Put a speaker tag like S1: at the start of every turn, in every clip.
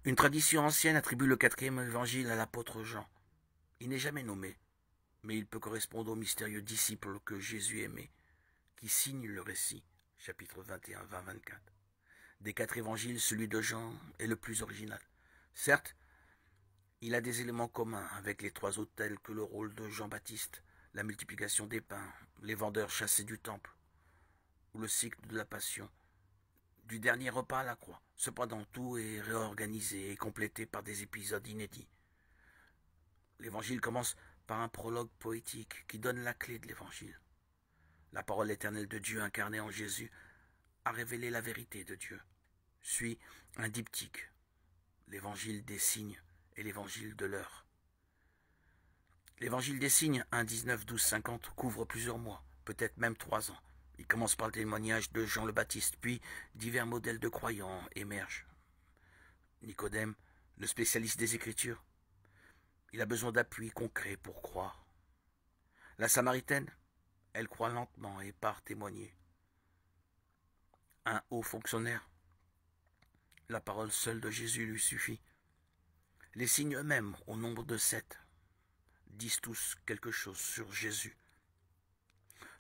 S1: Une tradition ancienne attribue le quatrième évangile à l'apôtre Jean. Il n'est jamais nommé, mais il peut correspondre au mystérieux disciple que Jésus aimait, qui signe le récit, chapitre 21, 20, 24. Des quatre évangiles, celui de Jean est le plus original. Certes, il a des éléments communs avec les trois autres tels que le rôle de Jean-Baptiste, la multiplication des pains, les vendeurs chassés du temple, ou le cycle de la passion, du dernier repas à la croix. Cependant, tout est réorganisé et complété par des épisodes inédits. L'évangile commence par un prologue poétique qui donne la clé de l'évangile. La parole éternelle de Dieu incarnée en Jésus a révélé la vérité de Dieu. Suit un diptyque, l'évangile des signes et l'évangile de l'heure. L'évangile des signes 1, 19, 12, 50 couvre plusieurs mois, peut-être même 3 ans. Il commence par le témoignage de Jean le Baptiste, puis divers modèles de croyants émergent. Nicodème, le spécialiste des Écritures, il a besoin d'appui concret pour croire. La Samaritaine, elle croit lentement et part témoigner. Un haut fonctionnaire, la parole seule de Jésus lui suffit. Les signes eux-mêmes, au nombre de 7, disent tous quelque chose sur Jésus.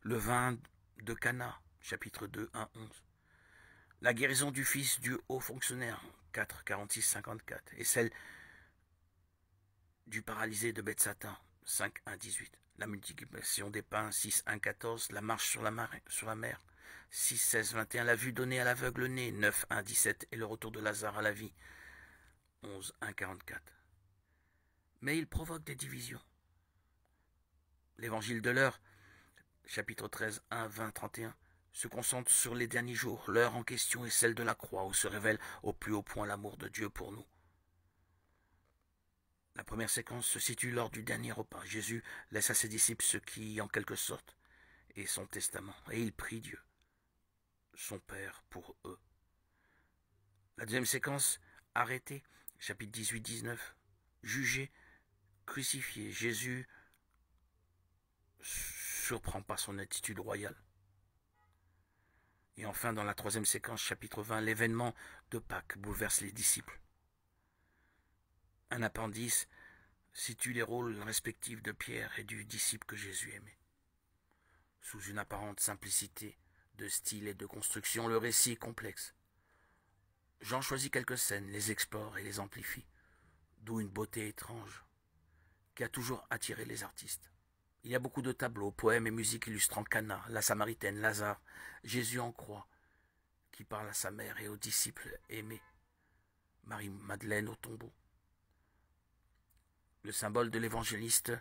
S1: Le vin de Cana, chapitre 2, 1, 11. La guérison du fils du haut fonctionnaire, 4, 46, 54. Et celle du paralysé de Bethsatha, 5, 1, 18. La multiplication des pains, 6, 1, 14. La marche sur la mer, 6, 16, 21. La vue donnée à l'aveugle né, 9, 1, 17. Et le retour de Lazare à la vie, 11, 1, 44. Mais il provoque des divisions. L'évangile de l'heure, chapitre 13, 1, 20, 31, se concentre sur les derniers jours. L'heure en question est celle de la croix, où se révèle au plus haut point l'amour de Dieu pour nous. La première séquence se situe lors du dernier repas. Jésus laisse à ses disciples ce qui, en quelque sorte, est son testament, et il prie Dieu, son Père, pour eux. La deuxième séquence, arrêté, chapitre 18, 19, jugé, crucifié. Jésus surprend par son attitude royale. Et enfin, dans la troisième séquence, chapitre 20, l'événement de Pâques bouleverse les disciples. Un appendice situe les rôles respectifs de Pierre et du disciple que Jésus aimait. Sous une apparente simplicité de style et de construction, le récit est complexe. Jean choisit quelques scènes, les explore et les amplifie, d'où une beauté étrange qui a toujours attiré les artistes. Il y a beaucoup de tableaux, poèmes et musiques illustrant Cana, la Samaritaine, Lazare, Jésus en croix, qui parle à sa mère et aux disciples aimés, Marie-Madeleine au tombeau. Le symbole de l'évangéliste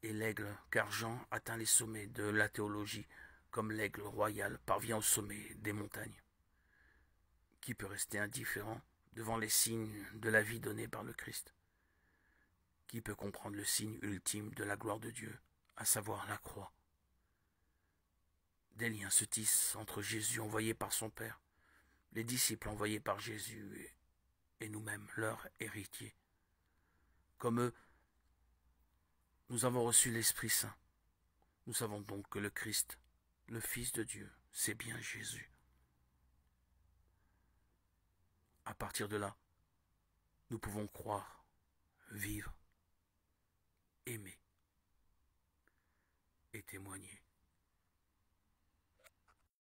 S1: est l'aigle, car Jean atteint les sommets de la théologie, comme l'aigle royal parvient au sommet des montagnes. Qui peut rester indifférent devant les signes de la vie donnée par le Christ? Qui peut comprendre le signe ultime de la gloire de Dieu, à savoir la croix? Des liens se tissent entre Jésus envoyé par son Père, les disciples envoyés par Jésus et nous-mêmes, leurs héritiers. Comme eux, nous avons reçu l'Esprit Saint. Nous savons donc que le Christ, le Fils de Dieu, c'est bien Jésus. À partir de là, nous pouvons croire, vivre, aimer et témoigner.